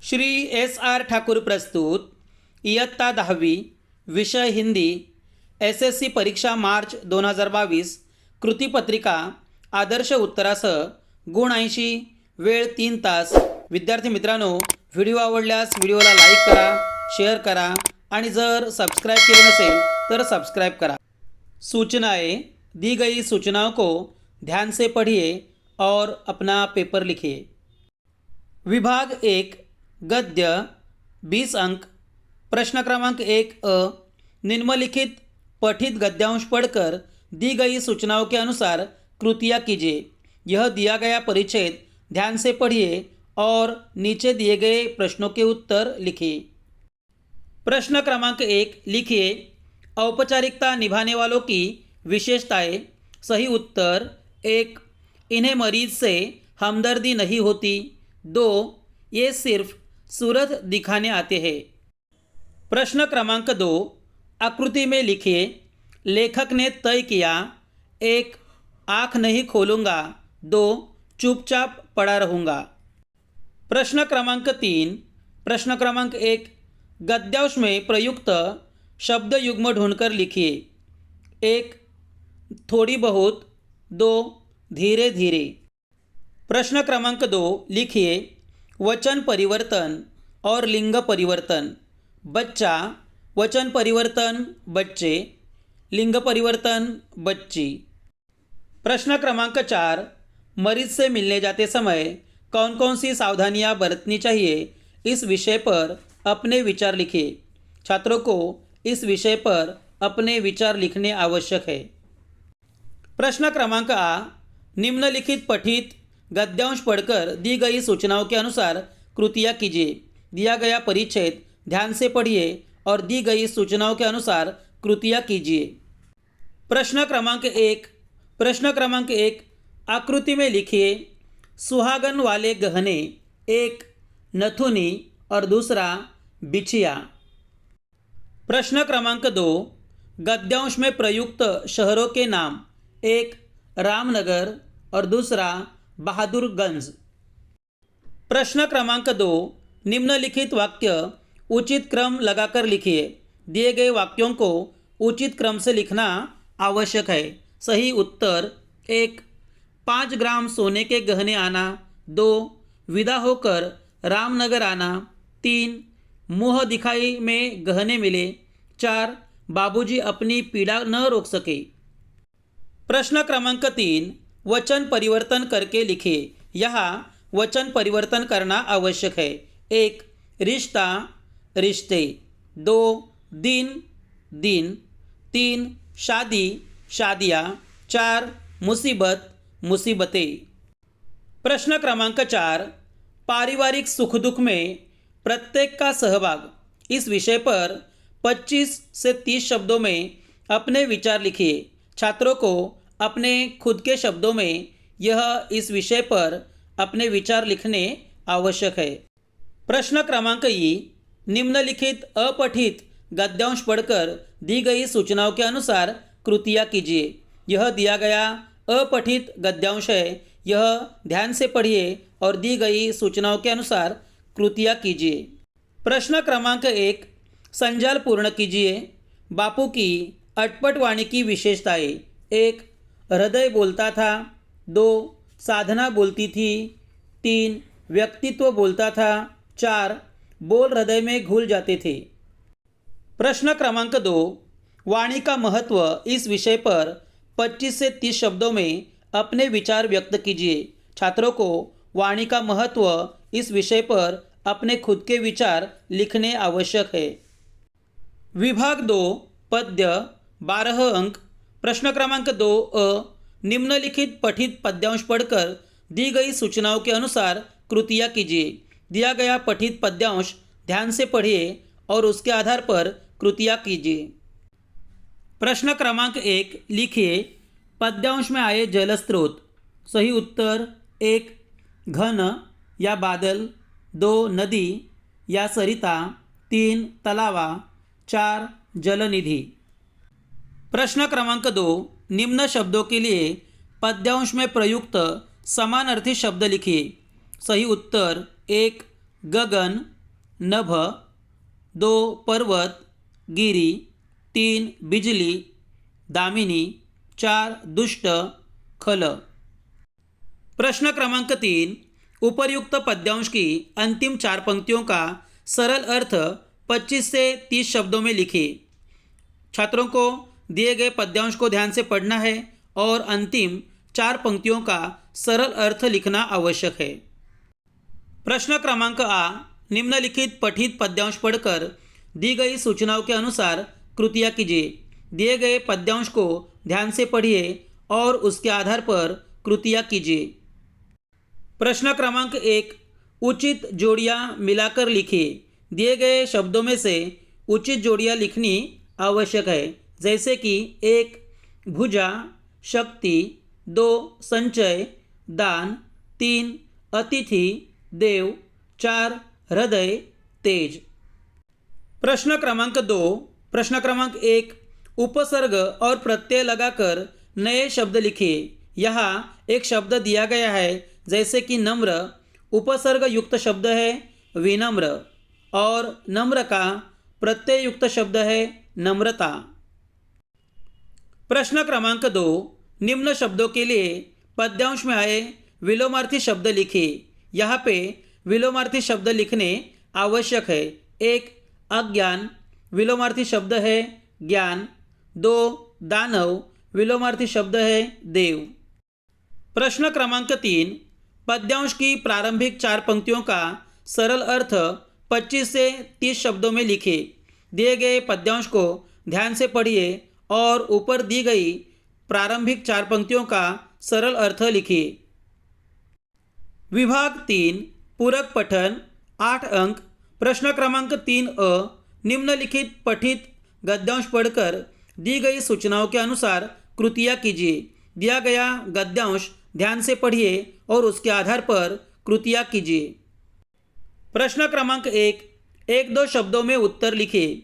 Shri S.R. Thakur प्रस्तुत इयत्ता 10वी विषय हिंदी SSC परीक्षा मार्च 2022 कृतीपत्रिका आदर्श उत्तरासह गुण 80 वेळ 3 तास। विद्यार्थी मित्रांनो, व्हिडिओ आवडल्यास व्हिडिओला लाईक करा, शेअर करा आणि जर सबस्क्राइब केले नसेल तर सबस्क्राइब करा। सूचनाएं दी गई सूचनाओं को ध्यान से पढ़िए और अपना पेपर लिखिए। विभाग 1 गद्य 20 अंक। प्रश्न क्रमांक 1 निम्नलिखित पठित गद्यांश पढ़कर दी गई सूचनाओं के अनुसार कृतियाँ कीजिए। यह दिया गया परिच्छेद ध्यान से पढ़िए और नीचे दिए गए प्रश्नों के उत्तर लिखिए। प्रश्न क्रमांक 1 लिखिए, औपचारिकता निभाने वालों की विशेषताएं। सही उत्तर 1, इन्हें मरीज से हमदर्दी नहीं होती। 2, ये सिर्फ सूरत दिखाने आते हैं। प्रश्न क्रमांक 2 आकृति में लिखिए, लेखक ने तय किया 1, आँख नहीं खोलूँगा। 2, चुपचाप पड़ा रहूँगा। प्रश्न क्रमांक 3 प्रश्न क्रमांक 1 गद्यांश में प्रयुक्त शब्द युग्म ढूंढकर लिखिए। 1, थोड़ी बहुत। 2, धीरे धीरे। प्रश्न क्रमांक 2 लिखिए, वचन परिवर्तन और लिंग परिवर्तन। बच्चा वचन परिवर्तन बच्चे, लिंग परिवर्तन बच्ची। प्रश्न क्रमांक 4 मरीज से मिलने जाते समय कौन कौन सी सावधानियां बरतनी चाहिए, इस विषय पर अपने विचार लिखिए। छात्रों को इस विषय पर अपने विचार लिखने आवश्यक है। प्रश्न क्रमांक आ निम्नलिखित पठित गद्यांश पढ़कर दी गई सूचनाओं के अनुसार कृतियाँ कीजिए। दिया गया परिच्छेद ध्यान से पढ़िए और दी गई सूचनाओं के अनुसार कृतियाँ कीजिए। प्रश्न क्रमांक 1 आकृति में लिखिए, सुहागन वाले गहने। 1, नथुनी और दूसरा बिछिया। प्रश्न क्रमांक 2 गद्यांश में प्रयुक्त शहरों के नाम। 1, रामनगर और दूसरा बहादुरगंज। प्रश्न क्रमांक 2 निम्नलिखित वाक्य उचित क्रम लगाकर लिखिए। दिए गए वाक्यों को उचित क्रम से लिखना आवश्यक है। सही उत्तर 1, 5 ग्राम सोने के गहने आना। 2, विदा होकर रामनगर आना। 3, मुँह दिखाई में गहने मिले। 4, बाबूजी अपनी पीड़ा न रोक सके। प्रश्न क्रमांक 3 वचन परिवर्तन करके लिखिए। यहाँ वचन परिवर्तन करना आवश्यक है। 1, रिश्ता रिश्ते। 2, दिन दिन। 3, शादी शादियाँ। 4, मुसीबत मुसीबतें। प्रश्न क्रमांक 4 पारिवारिक सुख दुख में प्रत्येक का सहभाग, इस विषय पर 25 से 30 शब्दों में अपने विचार लिखिए। छात्रों को अपने खुद के शब्दों में इस विषय पर अपने विचार लिखने आवश्यक है। प्रश्न क्रमांक ई निम्नलिखित अपठित गद्यांश पढ़कर दी गई सूचनाओं के अनुसार कृतियाँ कीजिए। यह दिया गया अपठित गद्यांश है। यह ध्यान से पढ़िए और दी गई सूचनाओं के अनुसार कृतियाँ कीजिए। प्रश्न क्रमांक 1 संजाल पूर्ण कीजिए। बापू की अटपट वाणी की विशेषताएं। 1, हृदय बोलता था। 2, साधना बोलती थी। 3, व्यक्तित्व बोलता था। 4, बोल हृदय में घुल जाते थे। प्रश्न क्रमांक 2 वाणी का महत्व, इस विषय पर 25 से 30 शब्दों में अपने विचार व्यक्त कीजिए। छात्रों को वाणी का महत्व, इस विषय पर अपने खुद के विचार लिखने आवश्यक है। विभाग 2 पद्य 12 अंक। प्रश्न क्रमांक 2 निम्नलिखित पठित पद्यांश पढ़कर दी गई सूचनाओं के अनुसार कृतियाँ कीजिए। दिया गया पठित पद्यांश ध्यान से पढ़िए और उसके आधार पर कृतियाँ कीजिए। प्रश्न क्रमांक 1 लिखिए, पद्यांश में आए जल स्रोत। सही उत्तर 1, घन या बादल। 2, नदी या सरिता। 3, तलावा। 4, जलनिधि। प्रश्न क्रमांक 2 निम्न शब्दों के लिए पद्यांश में प्रयुक्त समानार्थी शब्द लिखिए। सही उत्तर 1, गगन, नभ, 2 पर्वत, गिरी, 3 बिजली, दामिनी, 4 दुष्ट, खल। प्रश्न क्रमांक 3, उपर्युक्त पद्यांश की अंतिम 4 पंक्तियों का सरल अर्थ 25 से 30 शब्दों में लिखिए। छात्रों को दिए गए पद्यांश को ध्यान से पढ़ना है और अंतिम 4 पंक्तियों का सरल अर्थ लिखना आवश्यक है। प्रश्न क्रमांक आ, निम्नलिखित पठित पद्यांश पढ़कर दी गई सूचनाओं के अनुसार कृतियाँ कीजिए। दिए गए पद्यांश को ध्यान से पढ़िए और उसके आधार पर कृतियाँ कीजिए। प्रश्न क्रमांक 1, उचित जोड़ियाँ मिलाकर लिखिए। दिए गए शब्दों में से उचित जोड़ियाँ लिखनी आवश्यक है, जैसे कि 1 भुजा, शक्ति, 2 संचय, दान, 3 अतिथि, देव, 4 हृदय, तेज। प्रश्न क्रमांक 2, प्रश्न क्रमांक 1, उपसर्ग और प्रत्यय लगाकर नए शब्द लिखिए। यहाँ एक शब्द दिया गया है, जैसे कि नम्र, उपसर्ग युक्त शब्द है विनम्र, और नम्र का प्रत्यय युक्त शब्द है नम्रता। प्रश्न क्रमांक 2, निम्न शब्दों के लिए पद्यांश में आए विलोमार्थी शब्द लिखिए। यहाँ पे विलोमार्थी शब्द लिखने आवश्यक है। 1 अज्ञान, विलोमार्थी शब्द है ज्ञान। 2 दानव, विलोमार्थी शब्द है देव। प्रश्न क्रमांक 3, पद्यांश की प्रारंभिक 4 पंक्तियों का सरल अर्थ 25 से 30 शब्दों में लिखिए। दिए गए पद्यांश को ध्यान से पढ़िए और ऊपर दी गई प्रारंभिक 4 पंक्तियों का सरल अर्थ लिखिए। विभाग 3, पूरक पठन, 8 अंक। प्रश्न क्रमांक 3 निम्नलिखित पठित गद्यांश पढ़कर दी गई सूचनाओं के अनुसार कृतियाँ कीजिए। दिया गया गद्यांश ध्यान से पढ़िए और उसके आधार पर कृतियाँ कीजिए। प्रश्न क्रमांक 1, 1-2 शब्दों में उत्तर लिखिए।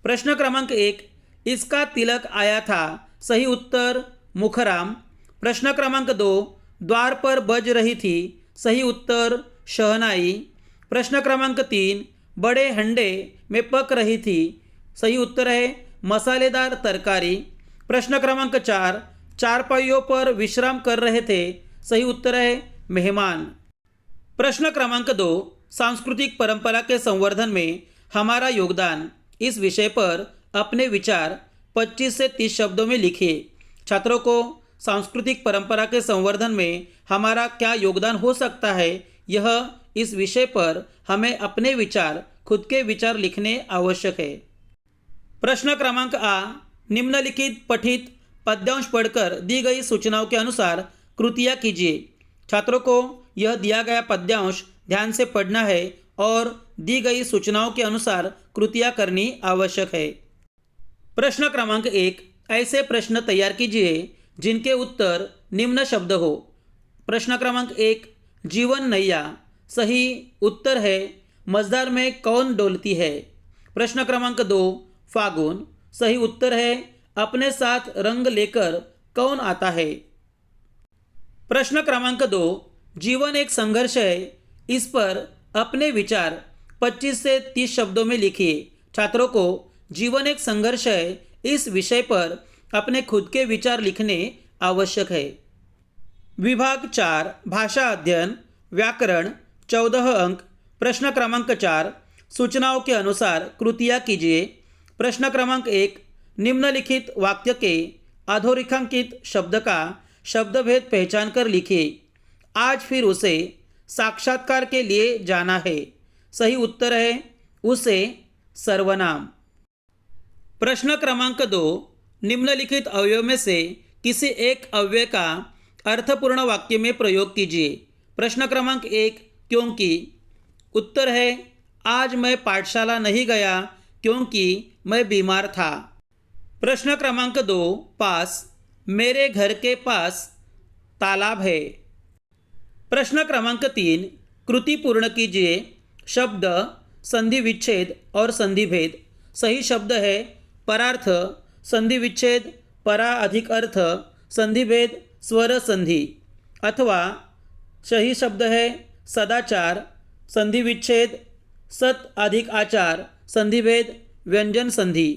प्रश्न क्रमांक 1, इसका तिलक आया था। सही उत्तर मुखराम। प्रश्न क्रमांक 2, द्वार पर बज रही थी। सही उत्तर शहनाई। प्रश्न क्रमांक 3, बड़े हंडे में पक रही थी। सही उत्तर है मसालेदार तरकारी। प्रश्न क्रमांक 4, चारपाइयों पर विश्राम कर रहे थे। सही उत्तर है मेहमान। प्रश्न क्रमांक 2, सांस्कृतिक परंपरा के संवर्धन में हमारा योगदान। इस विषय पर अपने विचार 25 से 30 शब्दों में लिखिए। छात्रों को सांस्कृतिक परंपरा के संवर्धन में हमारा क्या योगदान हो सकता है, यह इस विषय पर हमें अपने विचार, खुद के विचार लिखने आवश्यक है। प्रश्न क्रमांक आ, निम्नलिखित पठित पद्यांश पढ़कर दी गई सूचनाओं के अनुसार कृतियाँ कीजिए। छात्रों को यह दिया गया पद्यांश ध्यान से पढ़ना है और दी गई सूचनाओं के अनुसार कृतियाँ करनी आवश्यक है। प्रश्न क्रमांक 1, ऐसे प्रश्न तैयार कीजिए जिनके उत्तर निम्न शब्द हो। प्रश्न क्रमांक 1, जीवन नैया। सही उत्तर है मझधार में कौन डोलती है। प्रश्न क्रमांक 2, फागुन। सही उत्तर है अपने साथ रंग लेकर कौन आता है। प्रश्न क्रमांक 2, जीवन एक संघर्ष है। इस पर अपने विचार 25 से 30 शब्दों में लिखिए। छात्रों को जीवन एक संघर्ष है इस विषय पर अपने खुद के विचार लिखने आवश्यक है। विभाग 4, भाषा अध्ययन, व्याकरण, 14 अंक। प्रश्न क्रमांक 4, सूचनाओं के अनुसार कृतियाँ कीजिए। प्रश्न क्रमांक 1, निम्नलिखित वाक्य के अधोरेखांकित शब्द का शब्दभेद पहचान कर लिखिए। आज फिर उसे साक्षात्कार के लिए जाना है। सही उत्तर है उसे सर्वनाम। प्रश्न क्रमांक 2, निम्नलिखित अवयव में से किसी एक अव्यय का अर्थपूर्ण वाक्य में प्रयोग कीजिए। प्रश्न क्रमांक 1, क्योंकि। उत्तर है आज मैं पाठशाला नहीं गया क्योंकि मैं बीमार था। प्रश्न क्रमांक 2, पास। मेरे घर के पास तालाब है। प्रश्न क्रमांक 3, कृति पूर्ण कीजिए। शब्द, संधि विच्छेद और संधि भेद। सही शब्द है परार्थ, संधि विच्छेद परा अधिक अर्थ, संधि भेद स्वर संधि। अथवा सही शब्द है सदाचार, संधि विच्छेद सत अधिक आचार, संधिभेद, व्यंजन संधि।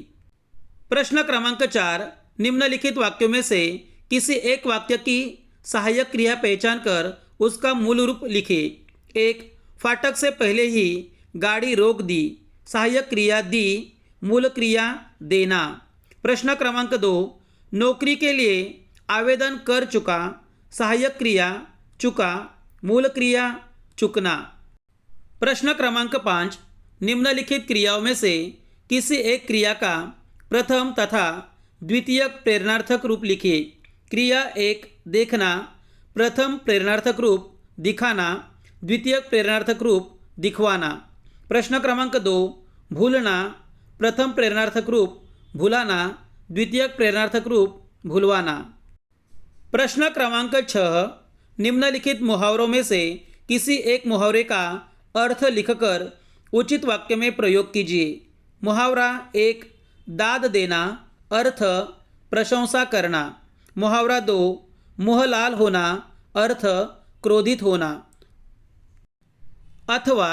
प्रश्न क्रमांक 4, निम्नलिखित वाक्यों में से किसी एक वाक्य की सहायक क्रिया पहचान कर उसका मूल रूप लिखिए। 1, फाटक से पहले ही गाड़ी रोक दी। सहायक क्रिया दी, मूल क्रिया देना। प्रश्न क्रमांक 2, नौकरी के लिए आवेदन कर चुका। सहायक क्रिया चुका, मूल क्रिया चुकना। प्रश्न क्रमांक 5, निम्नलिखित क्रियाओं में से किसी एक क्रिया का प्रथम तथा द्वितीयक प्रेरणार्थक रूप लिखिए। क्रिया 1, देखना। प्रथम प्रेरणार्थक रूप दिखाना, द्वितीयक प्रेरणार्थक रूप दिखवाना। प्रश्न क्रमांक 2, भूलना। प्रथम प्रेरणार्थक रूप भुलाना, द्वितीयक प्रेरणार्थक रूप भुलवाना। प्रश्न क्रमांक 6, निम्नलिखित मुहावरों में से किसी एक मुहावरे का अर्थ लिखकर उचित वाक्य में प्रयोग कीजिए। मुहावरा 1, दाद देना। अर्थ प्रशंसा करना। मुहावरा 2, मुँह लाल होना। अर्थ क्रोधित होना। अथवा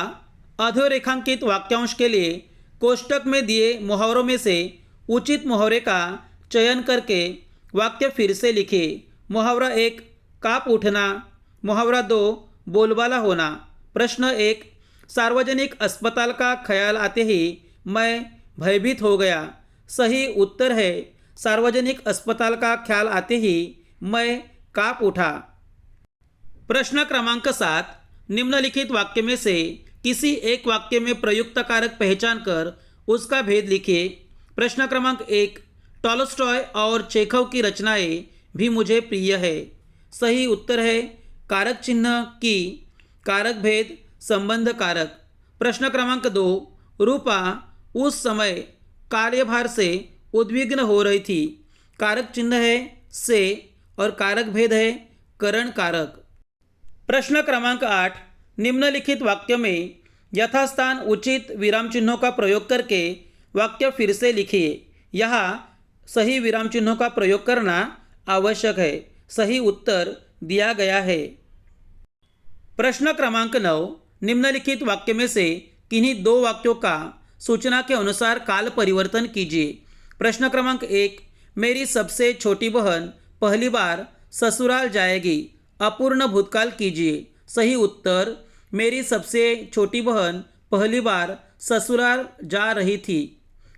अधोरेखांकित वाक्यांश के लिए कोष्टक में दिए मुहावरों में से उचित मुहावरे का चयन करके वाक्य फिर से लिखिए। मुहावरा 1, काँप उठना। मुहावरा 2, बोलबाला होना। प्रश्न 1, सार्वजनिक अस्पताल का ख्याल आते ही मैं भयभीत हो गया। सही उत्तर है, सार्वजनिक अस्पताल का ख्याल आते ही मैं काँप उठा। प्रश्न क्रमांक 7, निम्नलिखित वाक्य में से किसी एक वाक्य में प्रयुक्त कारक पहचान कर उसका भेद लिखिए। प्रश्न क्रमांक 1, टॉलस्टॉय और चेखव की रचनाएं भी मुझे प्रिय है। सही उत्तर है, कारक चिन्ह की, कारक भेद, संबंध कारक। प्रश्न क्रमांक 2, रूपा उस समय कार्यभार से उद्विग्न हो रही थी। कारक चिन्ह है से और कारक भेद है करण कारक। प्रश्न क्रमांक 8, निम्नलिखित वाक्य में यथास्थान उचित विराम चिन्हों का प्रयोग करके वाक्य फिर से लिखिए। यहाँ सही विराम चिन्हों का प्रयोग करना आवश्यक है। सही उत्तर दिया गया है। प्रश्न क्रमांक 9, निम्नलिखित वाक्य में से किन्हीं दो वाक्यों का सूचना के अनुसार काल परिवर्तन कीजिए। प्रश्न क्रमांक 1, मेरी सबसे छोटी बहन पहली बार ससुराल जाएगी। अपूर्ण भूतकाल कीजिए। सही उत्तर, मेरी सबसे छोटी बहन पहली बार ससुराल जा रही थी।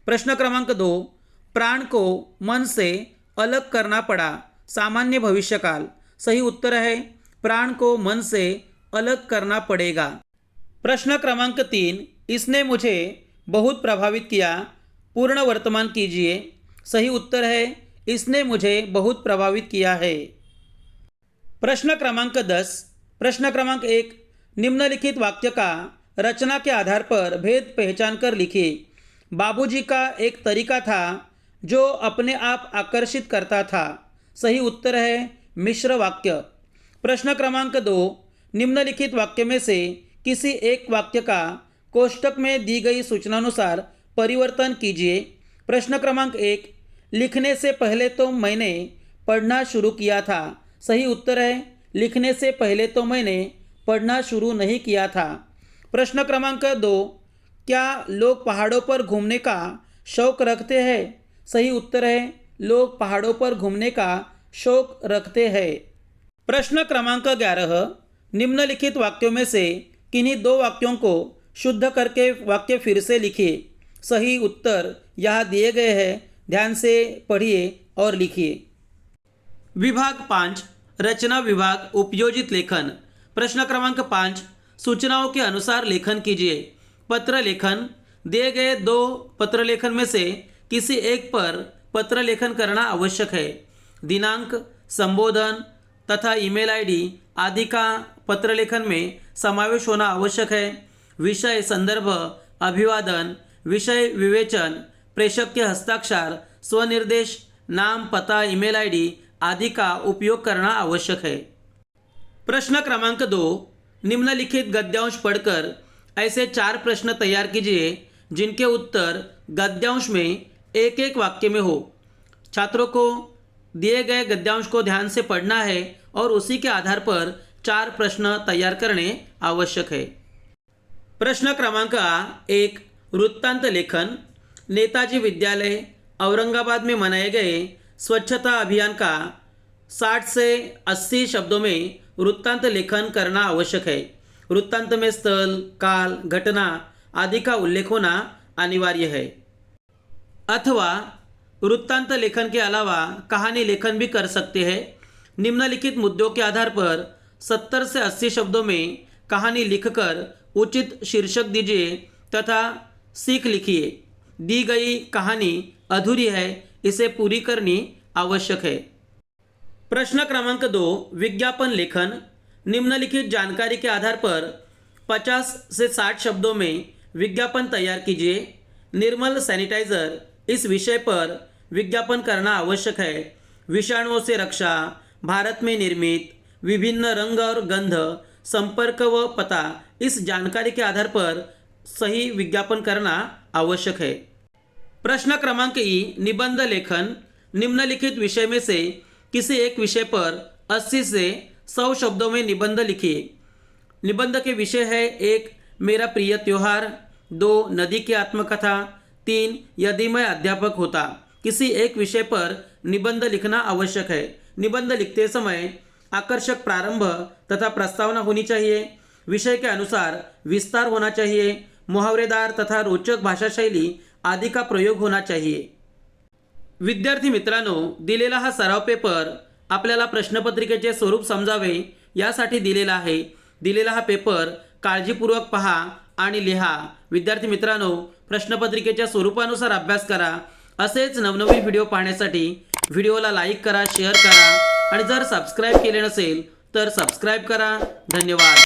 प्रश्न क्रमांक 2, प्राण को मन से अलग करना पड़ा। सामान्य भविष्यकाल। सही उत्तर है, प्राण को मन से अलग करना पड़ेगा। प्रश्न क्रमांक 3, इसने मुझे बहुत प्रभावित किया। पूर्ण वर्तमान कीजिए। सही उत्तर है, इसने मुझे बहुत प्रभावित किया है। प्रश्न क्रमांक 10, प्रश्न क्रमांक 1, निम्नलिखित वाक्य का रचना के आधार पर भेद पहचान कर लिखिए। बाबूजी का एक तरीका था जो अपने आप आकर्षित करता था। सही उत्तर है मिश्र वाक्य। प्रश्न क्रमांक 2, निम्नलिखित वाक्य में से किसी एक वाक्य का कोष्टक में दी गई सूचनानुसार परिवर्तन कीजिए। प्रश्न क्रमांक 1, लिखने से पहले तो मैंने पढ़ना शुरू किया था। सही उत्तर है, लिखने से पहले तो मैंने पढ़ना शुरू नहीं किया था। प्रश्न क्रमांक 2, क्या लोग पहाड़ों पर घूमने का शौक रखते हैं? सही उत्तर है, लोग पहाड़ों पर घूमने का शौक रखते हैं। प्रश्न क्रमांक 11, निम्नलिखित वाक्यों में से किन्हीं दो वाक्यों को शुद्ध करके वाक्य फिर से लिखिए। सही उत्तर यहाँ दिए गए हैं, ध्यान से पढ़िए और लिखिए। विभाग 5, रचना विभाग, उपयोजित लेखन। प्रश्न क्रमांक 5, सूचनाओं के अनुसार लेखन कीजिए। पत्र लेखन, दिए गए दो पत्र लेखन में से किसी एक पर पत्र लेखन करना आवश्यक है। दिनांक, संबोधन तथा ईमेल आईडी आदि का पत्र लेखन में समावेश होना आवश्यक है। विषय, संदर्भ, अभिवादन, विषय विवेचन, प्रेषक के हस्ताक्षर, स्वनिर्देश, नाम, पता, ईमेल आईडी आदि का उपयोग करना आवश्यक है। प्रश्न क्रमांक 2, निम्नलिखित गद्यांश पढ़कर ऐसे 4 प्रश्न तैयार कीजिए जिनके उत्तर गद्यांश में एक एक वाक्य में हो। छात्रों को दिए गए गद्यांश को ध्यान से पढ़ना है और उसी के आधार पर 4 प्रश्न तैयार करने आवश्यक है। प्रश्न क्रमांक 1 वृत्तांत लेखन। नेताजी विद्यालय औरंगाबाद में मनाए गए स्वच्छता अभियान का 60 से 80 शब्दों में वृत्तांत लेखन करना आवश्यक है। वृत्तांत में स्थल, काल, घटना आदि का उल्लेख होना अनिवार्य है। अथवा वृत्तांत लेखन के अलावा कहानी लेखन भी कर सकते हैं। निम्नलिखित मुद्दों के आधार पर 70 से 80 शब्दों में कहानी लिखकर उचित शीर्षक दीजिए तथा सीख लिखिए। दी गई कहानी अधूरी है, इसे पूरी करनी आवश्यक है। प्रश्न क्रमांक 2 विज्ञापन लेखन। निम्नलिखित जानकारी के आधार पर 50 से 60 शब्दों में विज्ञापन तैयार कीजिए। निर्मल सैनिटाइजर इस विषय पर विज्ञापन करना आवश्यक है। विषाणुओं से रक्षा, भारत में निर्मित, विभिन्न रंग और गंध, संपर्क व पता इस जानकारी के आधार पर सही विज्ञापन करना आवश्यक है। प्रश्न क्रमांक ई निबंध लेखन। निम्नलिखित विषय में से किसी एक विषय पर 80 से 100 शब्दों में निबंध लिखिए। निबंध के विषय है 1 मेरा प्रिय त्योहार, 2 नदी की आत्मकथा, 3 यदि मैं अध्यापक होता। किसी एक विषय पर निबंध लिखना आवश्यक है। निबंध लिखते समय आकर्षक प्रारंभ तथा प्रस्तावना होनी चाहिए। विषय के अनुसार विस्तार होना चाहिए। मुहावरेदार तथा रोचक भाषा शैली आदि का प्रयोग होना चाहिए। विद्यार्थी मित्रांनो, दिलेला हा सराव पेपर आपल्याला प्रश्नपत्रिकेचे स्वरूप समजावे यासाठी दिलेला आहे। दिलेला हा पेपर काळजीपूर्वक पहा आणि लिहा। विद्यार्थी मित्रांनो, प्रश्नपत्रिकेच्या स्वरूपानुसार अभ्यास करा। असेच नवनवीन व्हिडिओ पाहण्यासाठी व्हिडिओला लाईक करा, शेअर करा आणि जर सबस्क्राईब केले नसेल तर सबस्क्राईब करा। धन्यवाद।